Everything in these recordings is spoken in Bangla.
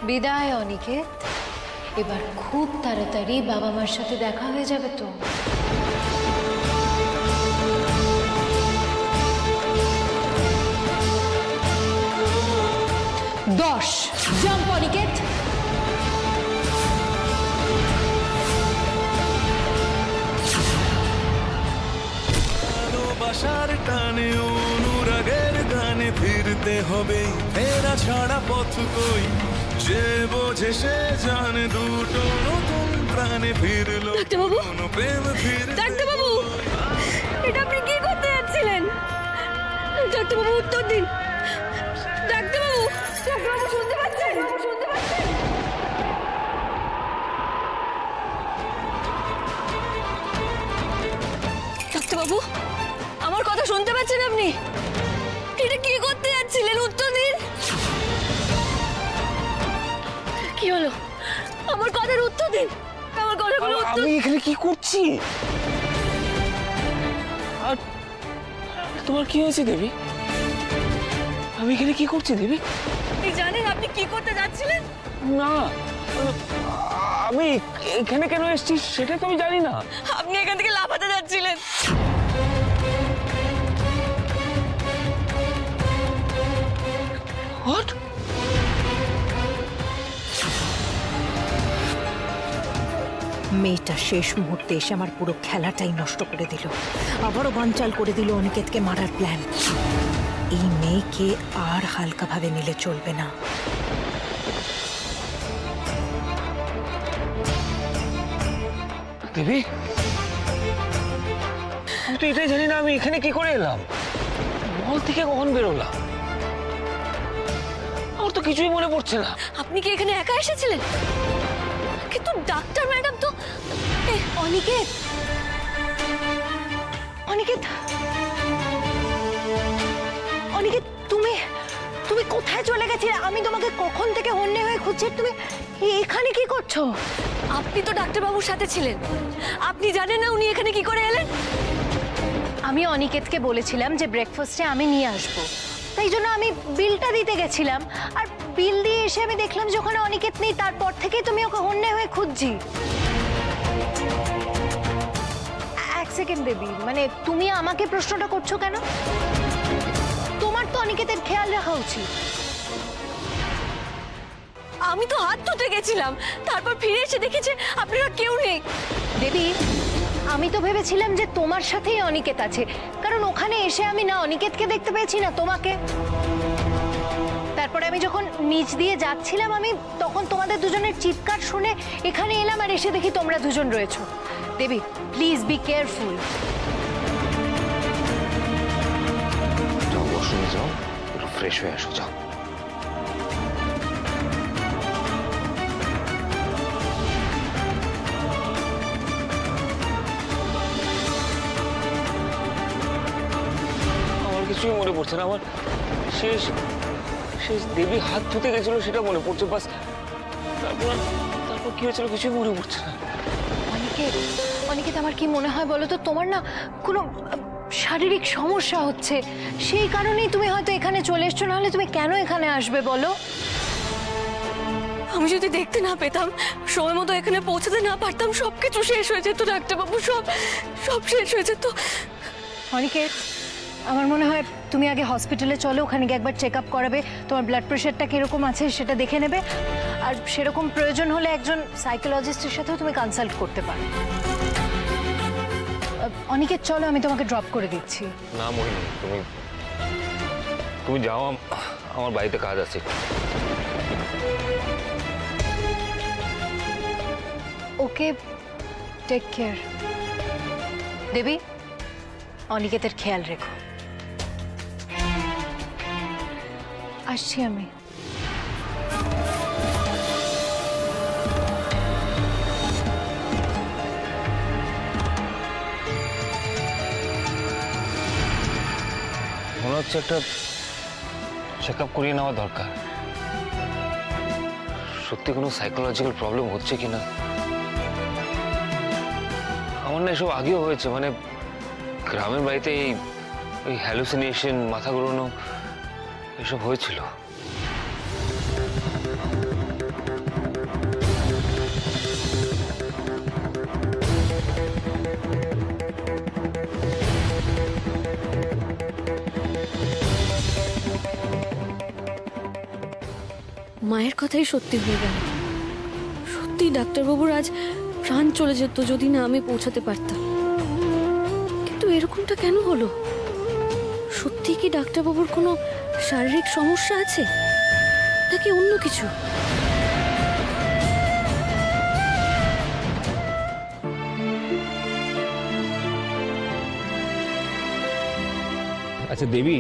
বিদায় অনিকেত, এবার খুব তাড়াতাড়ি বাবা মার সাথে দেখা হয়ে যাবে তো। 10 জাম্প অনিকেত। ভালোবাসার টানে অনুরাগের গানে ফিরতে হবে, ফেরা ছাড়া পথ কই, যে বোঝে সে জানে দুটো নতুন প্রাণে ফিরলো কোনো প্রেম ফিরে। ডাক্তারবাবু, এটা আপনি কি করতে যাচ্ছিলেন? ডাক্তারবাবু উত্তর দিন। ডাক্তারবাবু, ডাক্তারবাবু শুনতে পাচ্ছেন? শুনতে পাচ্ছেন? ডাক্তারবাবু, আমার কথা শুনতে পাচ্ছেন আপনি? এটা কি করতে যাচ্ছিলেন? উত্তর দিন। কি হলো? আমার কথার উত্তর দিন। আমার কথাগুলো উত্তর। আমি এখানে কি করছি? আর তোমার কি হয়েছে দেবী? আমি এখানে কি করছি দেবী? আপনি জানেন আপনি কি করতে যাচ্ছিলেন? না, আমি এখানে কেন এসেছি সেটা তো আমি জানি না। আপনি এখান থেকে লাফাতে যাচ্ছিলেন। হোয়াট? মেয়েটা শেষ মুহূর্তে এসে আমার পুরো খেলাটাই নষ্ট করে দিল, আবারও বানচাল করে দিল অনিকেতকে মারার প্ল্যান। এই মেয়েকে আর হালকাভাবে নিলে চলবে না। দেবী, আমি তো এটাই জানি না আমি এখানে কি করে এলাম, মল থেকে কখন বেরোলাম, আমার তো কিছুই মনে পড়ছে না। আপনি কি এখানে একা এসেছিলেন? কিন্তু ডাক্তার ম্যাডাম তো। অনিকেত, অনিকেত, অনিকেত, তুমি তুমি কোথায় চলে গেছিলে? আমি তোমাকে কখন থেকে হন্যে হয়ে খুঁজছি। তুমি এখানে কি করছো? আপনি তো ডাক্তারবাবুর সাথে ছিলেন, আপনি জানেন না উনি এখানে কি করে এলেন? আমি অনিকেতকে বলেছিলাম যে ব্রেকফাস্টে আমি নিয়ে আসবো, তাই জন্য আমি বিলটা দিতে গেছিলাম। আর বিল দিয়ে এসে আমি দেখলাম যে ওখানে অনিকেত নেই, তারপর থেকেই তুমি ওকে হন্যে হয়ে খুঁজছি। এক সেকেন্ড দেবী, মানে তুমি আমাকে প্রশ্নটা করছো কেন? তোমার তো অনিকেতের খেয়াল রাখা উচিত। আমি তো হাত ধুতে গেছিলাম, তারপর ফিরে এসে দেখেছি আপনারা কেউ নেই। দেবী, আমি তো ভেবেছিলাম যে তোমার সাথেই অনিকেত আছে, কারণ ওখানে এসে আমি না অনিকেতকে দেখতে পেয়েছি না তোমাকে। তারপরে আমি যখন নিচ দিয়ে যাচ্ছিলাম আমি তখন তোমাদের দুজনের চিৎকার শুনে এখানে এলাম, আর এসে দেখি তোমরা দুজন রয়েছো। দেবী, প্লিজ বি কেয়ারফুল। যাও, ওয়াশরুমে যাও, একটু ফ্রেশ হয়ে আসো, যাও। আমার কিছুই মনে পড়ছে না। আমার শেষ শেষ দেবী হাত ধুতে গেছিল সেটা মনে পড়ছে, বাস। তারপর তারপর কি হয়েছিল কিছুই মনে পড়ছে না। অনিকেত, অনিকেত, আমার কি মনে হয় বলো তো, তোমার না কোনো শারীরিক সমস্যা হচ্ছে, সেই কারণেই তুমি হয়তো এখানে চলে এসছো। নাহলে তুমি কেন এখানে আসবে বলো? আমি যদি দেখতে না পেতাম, সময় মতো এখানে পৌঁছাতে না পারতাম, সবকিছু শেষ হয়ে যেত ডাক্তারবাবু, সব সব শেষ হয়ে যেত। অনিকেত, আমার মনে হয় তুমি আগে হসপিটালে চলো, ওখানে গিয়ে একবার চেক আপ করাবে, তোমার ব্লাড প্রেশারটা কিরকম আছে সেটা দেখে নেবে, আর সেরকম প্রয়োজন হলে একজন সাইকোলজিস্টের সাথেও তুমি কনসাল্ট করতে পারো। অনিকেত, চলো, আমি তোমাকে ড্রপ করে দিচ্ছি। না মোহিনী, তুমি তুমি যাও, আমার বাড়িতে কাজ আছে। ওকে, টেক কেয়ার। দেবী, অনিকেতের খেয়াল রেখো। আসছি আমি। মনে হচ্ছে একটা চেক আপ করিয়ে নেওয়া দরকার। সত্যি কোনো সাইকোলজিক্যাল প্রবলেম হচ্ছে কিনা। আমার না এসব আগেও হয়েছে, মানে গ্রামের বাড়িতে এই হ্যালুসিনেশন, মাথা ঘোরানো এসব হয়েছিল। মায়ের কথাই সত্যি হয়ে গেল। সত্যি ডাক্তারবাবুর আজ প্রাণ চলে যেত যদি না আমি পৌঁছাতে পারতাম। কিন্তু এরকমটা কেন হলো? সত্যি কি ডাক্তারবাবুর কোনো শারীরিক সমস্যা আছে নাকি অন্য কিছু? আচ্ছা দেবী,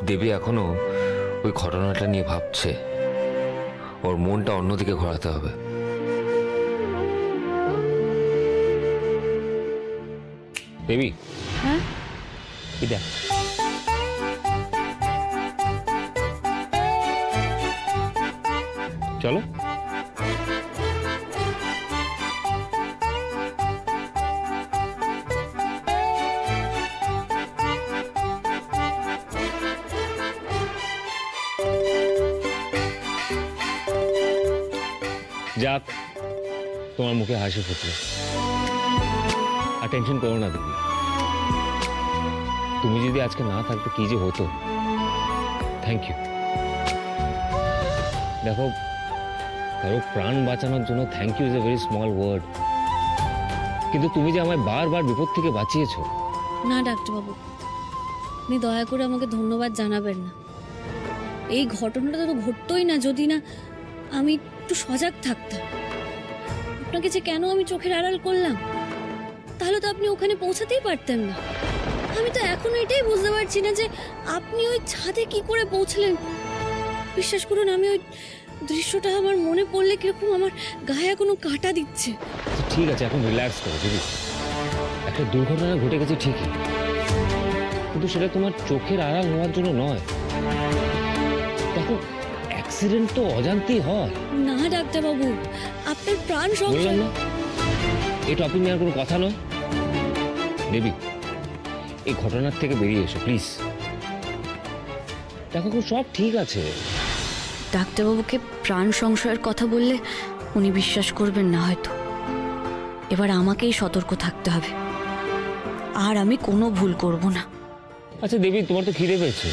দেবী এখনো ওই ঘটনাটা নিয়ে ভাবছে। ওর মনটা অন্যদিকে ঘোরাতে হবে। দেবী, হ্যাঁ, কি দেখ, চলো। যাক, তোমার মুখে হাসি ফুটলো। আর টেনশন করো না দিদি, তুমি যদি আজকে না থাকতে কি যে হতো। Thank you. দেখো, কারো প্রাণ বাঁচানোর জন্য thank you is a very small word, কিন্তু তুমি যে আমায় বারবার বিপদ থেকে বাঁচিয়েছো। না ডাক্তারবাবু, আপনি দয়া করে আমাকে ধন্যবাদ জানাবেন না। এই ঘটনাটা তো ঘটতোই না যদি না আমি একটু সজাগ থাকতাম। আপনাকে যে কেন আমি চোখের আড়াল করলাম, তাহলে তো আপনি ওখানে পৌঁছাতেই পারতেন না। আমি তো এখন এটাই বুঝতে পারছি না যে আপনি ওই ছাদে কি করে পৌঁছলেন। বিশ্বাস করুন, আমি ওই দৃশ্যটা আমার মনে পড়লে কিরকম আমার গায়ে এখনো কাঁটা দিচ্ছে। ঠিক আছে, এখন রিল্যাক্স করো দিদি। একটা দুর্ঘটনা ঘটে গেছে ঠিকই, কিন্তু সেটা তোমার চোখের আড়াল হওয়ার জন্য নয়। দেখো, অ্যাক্সিডেন্ট তো অজান্তেই হয়। না ডাক্তারবাবু, আপনার প্রাণ বললাম সংশয়। না, এই টপিক নিয়ে আর কোনো কথা নয়। দেবী, এই ঘটনার থেকে বেরিয়ে এসো প্লিজ। দেখো, সব ঠিক আছে। ডাক্তারবাবুকে প্রাণ সংশয়ের কথা বললে উনি বিশ্বাস করবেন না হয়তো। এবার আমাকেই সতর্ক থাকতে হবে, আর আমি কোনো ভুল করব না। আচ্ছা দেবী, তোমার তো খিদে পেয়েছে,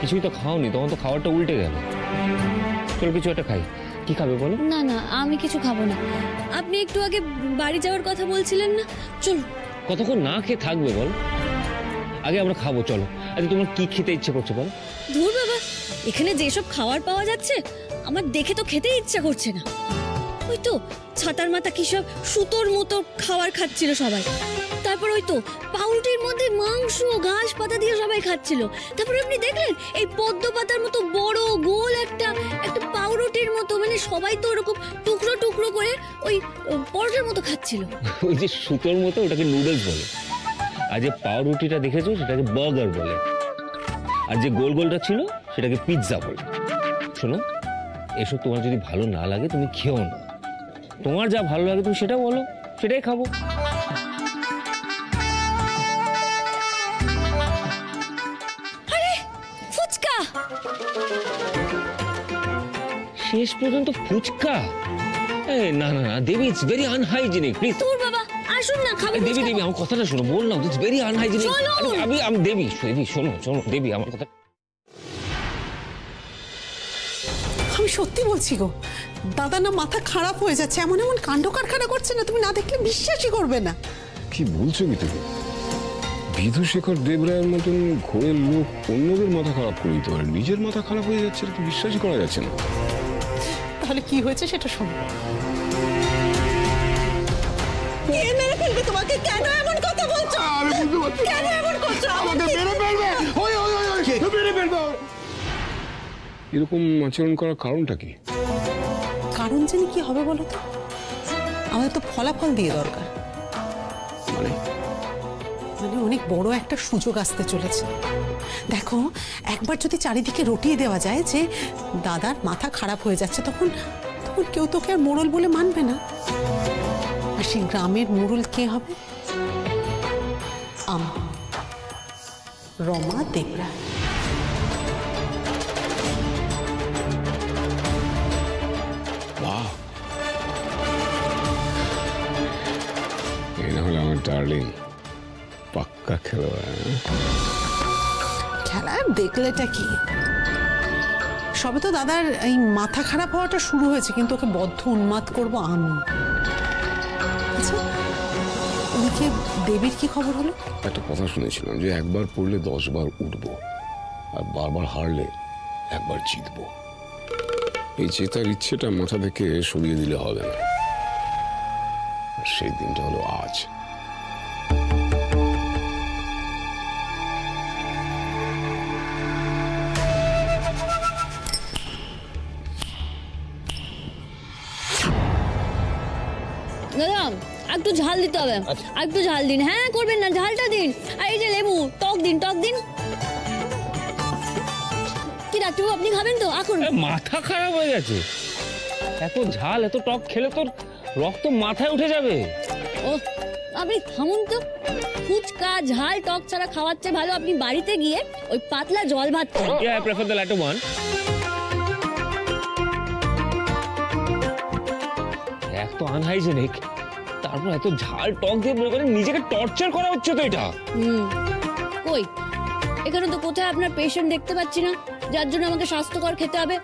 কিছুই তো খাওনি, তোমার তো খাবারটা উল্টে গেল। চলো কিছু একটা খাই। কি খাবে বলো? না না, আমি কিছু খাবো না। আপনি একটু আগে বাড়ি যাওয়ার কথা বলছিলেন না, চল। কতক্ষণ না খেয়ে থাকবে বল? আগে আমরা খাবো, চলো। আচ্ছা তোমার কি খেতে ইচ্ছে করছে বলো? ধুর বাবা, এখানে যেসব খাবার পাওয়া যাচ্ছে আমার দেখে তো খেতে ইচ্ছা করছে না। ওই তো ছাতার মাথা কি সব সুতোর মতো খাবার খাচ্ছিল সবাই। তারপর ওই তো পাউরুটির মধ্যে মাংস ঘাস পাতা দিয়ে সবাই খাচ্ছিল। তারপর আপনি দেখলেন এই পদ্ম পাতার মতো বড় গোল একটা পাউরুটির মতো, মানে সবাই তো ওরকম টুকরো টুকরো করে ওই পরোটার মতো খাচ্ছিল। ওই যে সুতোর মতো, ওটাকে নুডলস বলে। আর যে পাউরুটিটা দেখেছো সেটাকে বার্গার বলে। আর যে গোল গোলটা ছিল সেটাকে পিৎজা বলে। শোনো, এসব তোমার যদি ভালো না লাগে তুমি খেও না। তোমার যা ভালো লাগে তুমি সেটা বলো, সেটাই খাবো। আরে ফুচকা! শেষ পর্যন্ত ফুচকা? না না না দেবী, ইটস ভেরি আনহাইজিনিক, প্লিজ। তোর বাবা, আসুন না খাবো। দেবী দেবী, আমার কথাটা শোনো, বললাম ইটস ভেরি আনহাইজিনিক। আমি দেবী দেবী, শোনো শোনো দেবী, আমার কথা। আমি সত্যি বলছি গো, দাদা না মাথা খারাপ হয়ে যাচ্ছে, এমন এমন কাণ্ড কারখানা করছে না, তুমি না দেখলে বিশ্বাসই করবে না। কি বলছো কি তুমি? বিধুশেখর দেবরায়ের মতন ঘোরের লোক অন্যদের মাথা খারাপ করে দিতে পারে, নিজের মাথা খারাপ হয়ে যাচ্ছে, এটা তো বিশ্বাসই করা যাচ্ছে না। তাহলে কি হয়েছে সেটা শোনো। কে মেরে ফেলবে তোমাকে? কেন এমন কথা বলছো? আমি বুঝতে পারছি, কেন এমন করছো? আমাকে মেরে ফেলবে। ওই ওই ওই ওই মেরে ফেলবে। এরকম আচরণ করার কারণটা কি? কারণ জানি কি হবে বলো তো? আমাদের তো ফলাফল দিয়ে দরকার। মানে অনেক বড় একটা সুযোগ আসতে চলেছে। দেখো, একবার যদি চারিদিকে রটিয়ে দেওয়া যায় যে দাদার মাথা খারাপ হয়ে যাচ্ছে, তখন কেউ তোকে আর মোড়ল বলে মানবে না। আর সেই গ্রামের মোড়ল কে হবে? রমা দেবরায়। এই না হলে আমার ডার্লিং পাক্কা খেলোয়াড়। খেলার দেখলেটা কি? সবে তো দাদার এই মাথা খারাপ হওয়াটা শুরু হয়েছে, কিন্তু ওকে বদ্ধ উন্মাদ করব আমি। আচ্ছা, ওদিকে দেবীর কি খবর হলো? একটা কথা শুনেছিলাম যে একবার পড়লে 10 বার উঠবো, আর বারবার হারলে একবার জিতবো। এই জেতার ইচ্ছেটা মাথা থেকে সরিয়ে দিলে হবে না। আর সেই দিনটা হলো আজ। দাদা একটু ঝাল দিতে হবে, একটু ঝাল দিন। হ্যাঁ করবেন না, ঝালটা দিন। আর এই যে লেবু, টক দিন, টক দিন। কি ডাক্তারবাবু আপনি খাবেন তো? এখন মাথা খারাপ হয়ে গেছে, এত ঝাল এত টক খেলে তোর রক্ত মাথায় উঠে যাবে। ও আপনি থামুন তো। ফুচকা ঝাল টক ছাড়া খাওয়াচ্ছে ভালো আপনি বাড়িতে গিয়ে ওই পাতলা জল ভাত খান। Yeah, I prefer the latter one. এক তো আনহাইজেনিক, তারপর এত ঝাল টক দিয়ে মনে করেন নিজেকে টর্চার করা হচ্ছে তো এটা। কই এখানে তো কোথায় আপনার পেশেন্ট দেখতে পাচ্ছি না, যার জন্য আমাকে স্বাস্থ্যকর খেতে হবে।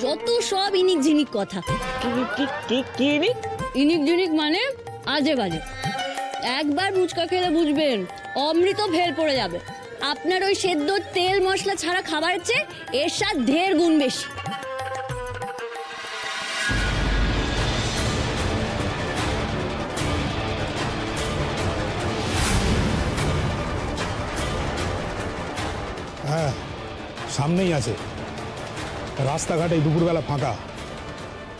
যত সব ইনিক ঝিনিক কথা। কি ইনিক ঝিনিক মানে আজে বাজে। একবার ফুচকা খেলে বুঝবেন অমৃত ফেল পড়ে যাবে। আপনার ওই সেদ্ধ তেল মশলা ছাড়া খাবারের চেয়ে এর স্বাদ 1.5 গুণ বেশি। হ্যাঁ সামনেই আছে, রাস্তাঘাটে দুপুরবেলা ফাঁকা,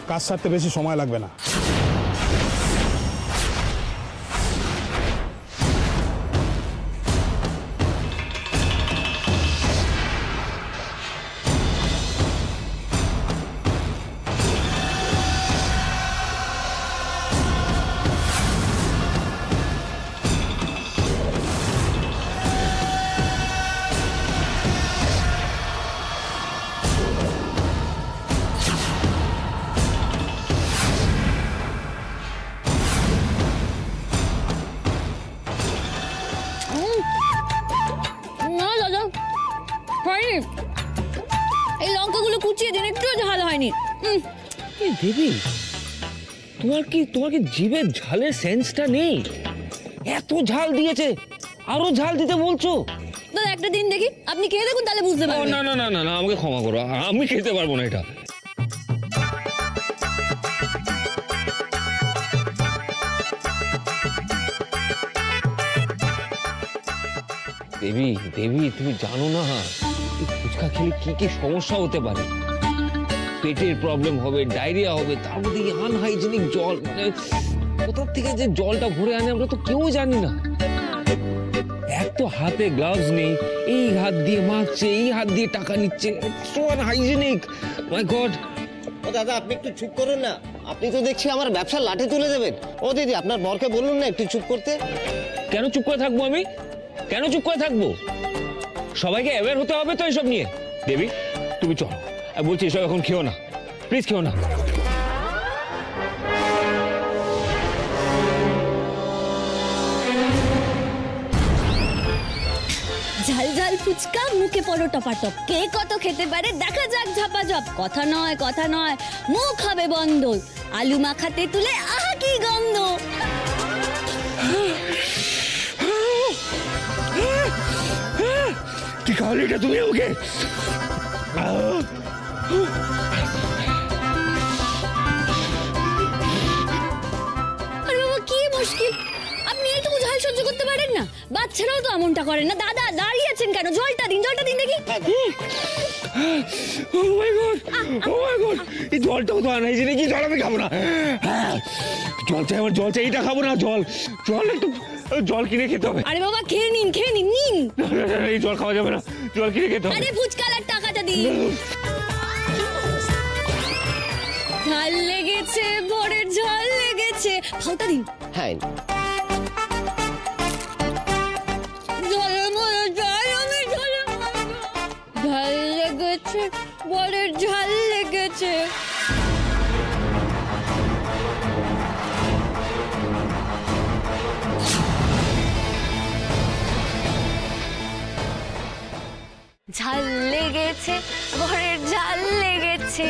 কাজ সারতে বেশি সময় লাগবে না। এই লঙ্কাগুলো কুচিয়ে দিন, একটু ঝাল হয়নি। দেবী তোমার কি জিভের ঝালের সেন্সটা নেই? এত ঝাল দিয়েছে, আরো ঝাল দিতে বলছো? দাদা একটা দিন দেখি, আপনি খেয়ে দেখুন তাহলে বুঝতে পারবেন। না না না না না, আমাকে ক্ষমা করো, আমি খেতে পারবো না এটা। দেবী দেবী তুমি জানো না ফুচকা খেলে কি কি সমস্যা হতে পারে। পেটের প্রবলেম হবে, ডায়রিয়া হবে, তার মধ্যে আনহাইজেনিক জল, মানে কোথা থেকে যে জলটা ভরে আনে আমরা তো কেউ জানি না। এক তো হাতে গ্লাভস নেই, এই হাত দিয়ে মাখছে, এই হাত দিয়ে টাকা নিচ্ছে, সো আনহাইজেনিক। মাই গড। ও দাদা আপনি একটু চুপ করুন না, আপনি তো দেখছি আমার ব্যবসার লাঠি তুলে দেবেন। ও দিদি আপনার বরকে বলুন না একটু চুপ করতে। কেন চুপ করে থাকবো আমি? কেন চুপ করে থাকবো? সবাইকে অ্যাওয়্যার হতে হবে তো এইসব নিয়ে। দেবী তুমি চলো, বলছি এসব এখন খেও না, প্লিজ খেও না। ঝাল ঝাল ফুচকা মুখে পড়ো টপাটপ, কে কত খেতে পারে দেখা যাক ঝাপাঝপ। কথা নয় কথা নয়, মুখ হবে বন্ধ। আলু মাখাতে তুলে আহা কি গন্ধ। কি খাওয়ালে এটা তুমি ওকে? আরে বাবা কি মুশকিল, আপনি এইটুকু ঝাল সহ্য করতে পারেন না? বাচ্চারাও তো এমনটা করেন না। দাদা দাঁড়িয়ে আছেন কেন? জলটা দিন, জলটা দিন দেখি। ও মাই গড, ও মাই গড, এই জলটাও তো আনহাইজেনিক, কি জল আমি খাবো না। জল চাই আমার, জল চাই, এটা খাবো না। জল জল একটু জল কিনে খেতে হবে। আরে বাবা খেয়ে নিন, খেয়ে নিন, নিন। এই জল খাওয়া যাবে না, জল কিনে খেতে হবে। আরে ফুচকালার টাকাটা দিন। ঝাল লেগেছে, বরের ঝাল লেগেছে, ফাউটা দিন। হ্যাঁ ঝাল লেগেছে, বরের ঝাল লেগেছে। ঝাল লেগেছে, ঘরের ঝাল লেগেছে।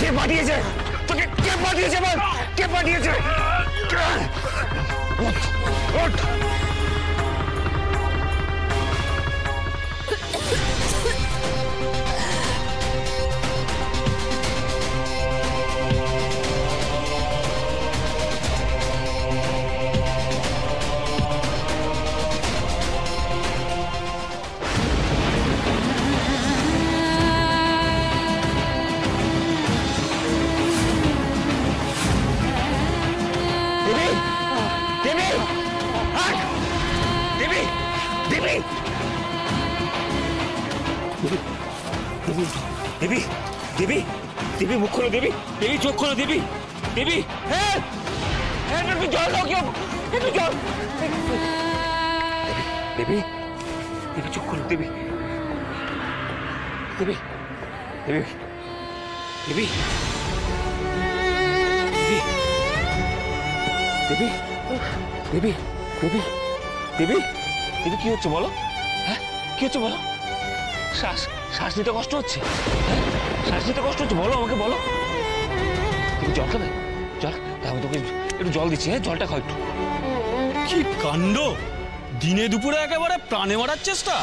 কে পাঠিয়েছে তোকে? কে পাঠিয়েছে বল? কে পাঠিয়েছে? ওঠ! দেবী, দেবী, দেবী মুখ খোলো, দেবী, দেবী চোখ খোলো, দেবী, দেবী, হ্যাঁ হ্যাঁ, একটু জল দাও, কেউ একটু জল। দেবী, দেবী চোখ খোলো, দেবী, দেবী, দেবী, দেবী, দেবী, দেবী, দেবী, দেবী, দেবী, দেবী, কি হচ্ছে বলো? হ্যাঁ কি হচ্ছে বলো? শ্বাস শ্বাস নিতে কষ্ট হচ্ছে, হ্যাঁ শ্বাস নিতে কষ্ট হচ্ছে, বলো আমাকে, বলো। তুমি জল খাবে? জল, আমি তোকে একটু জল দিচ্ছি, হ্যাঁ জলটা খাও একটু। কি কাণ্ড! দিনে দুপুরে একেবারে প্রাণে মারার চেষ্টা।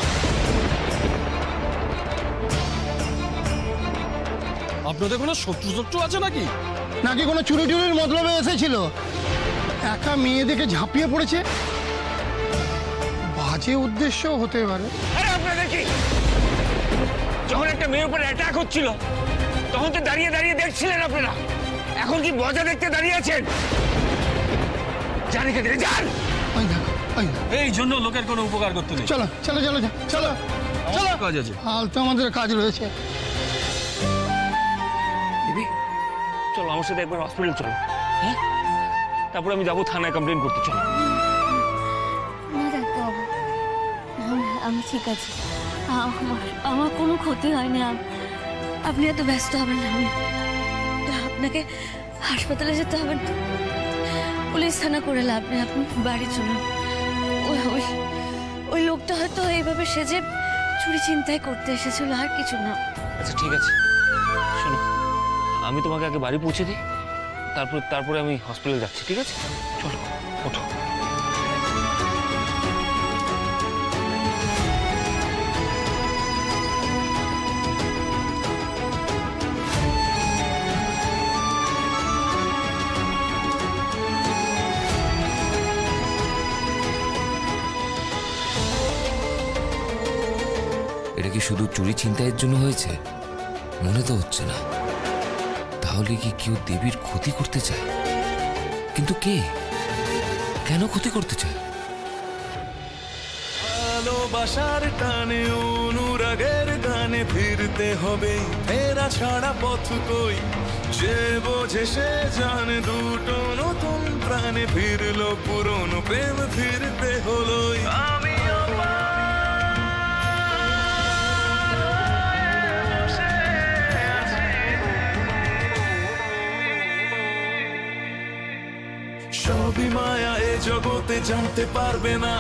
আপনাদের কোনো শত্রু আছে নাকি? নাকি কোনো চুরি টুরির মতলবে এসেছিল? একা মেয়ে দেখে ঝাঁপিয়ে পড়েছে, বাজে উদ্দেশ্য হতে পারে। আরে আপনাদের কি, যখন একটা মেয়ের উপর অ্যাটাক হচ্ছিল তখন তো দাঁড়িয়ে দাঁড়িয়ে দেখছিলেন আপনারা, এখন কি মজা দেখতে দাঁড়িয়ে আছেন? জানি কে দিলে যান। এই জন্য লোকের কোনো উপকার করতে নেই। চলো চলো চলো চলো চলো, কাজ আছে, হাল তো আমাদের কাজ রয়েছে। দিদি চলো আমার সাথে একবার হসপিটাল চলো, হ্যাঁ তারপরে আমি যাবো থানায় কমপ্লেন করতে। চলো। না ডাক্তারবাবু, আমি ঠিক আছি, আমার কোনো ক্ষতি হয়নি। আপনি এত ব্যস্ত হবেন না, আপনাকে হাসপাতালে যেতে হবে না, পুলিশ থানা করে লাভ নেই, আপনি বাড়ি চলুন। ওই লোকটা হয়তো এইভাবে সেজে চুরি চিন্তাই করতে এসেছিল, আর কিছু না। আচ্ছা ঠিক আছে, শোনো আমি তোমাকে আগে বাড়ি পৌঁছে দিই, তারপরে আমি হসপিটালে যাচ্ছি, ঠিক আছে? চলো ওঠো। এটা কি শুধু চুরি ছিনতাইয়ের জন্য হয়েছে? মনে তো হচ্ছে না। তাহলে কি কেউ দেবীর ক্ষতি করতে চায়? কিন্তু কে, কেন ক্ষতি করতে চায়? ভালোবাসার টানে অনুরাগের গানে ফিরতে হবে, ফেরা ছাড়া পথ কই, যে বোঝে সে জানে, দুটো নতুন প্রাণে ফিরলো, পুরনো প্রেম ফিরতে হলো। আমি সবই মায়া, এ জগতে জানতে পারবে না,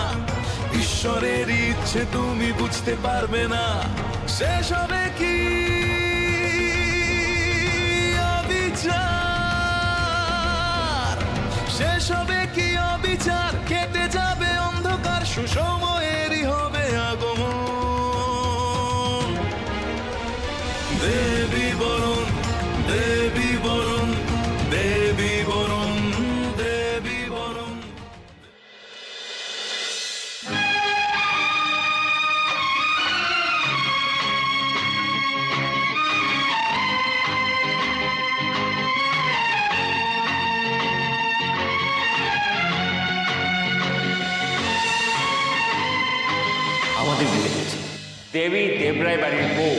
ঈশ্বরের ইচ্ছে তুমি বুঝতে পারবে না, শেষ হবে কি অবিচার, শেষ হবে কি অবিচার, কেটে যাবে অন্ধকার, সুসময়েরই হবে আগমন। দেবী বরণ, দেবী বরণ, দেবী বরণ, দেবী বরণ। আমাদের বিয়ে হয়েছে। দেবী দেবরায় বাড়ির বউ।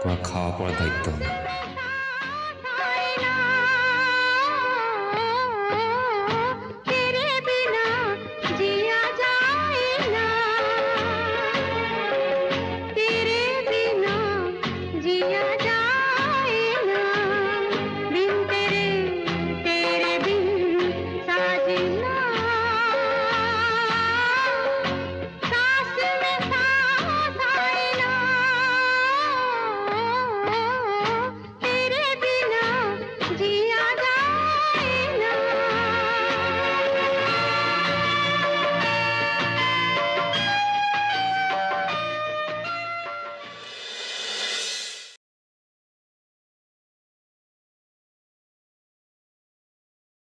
তোমার খাওয়া পড়ার দায়িত্ব আমার।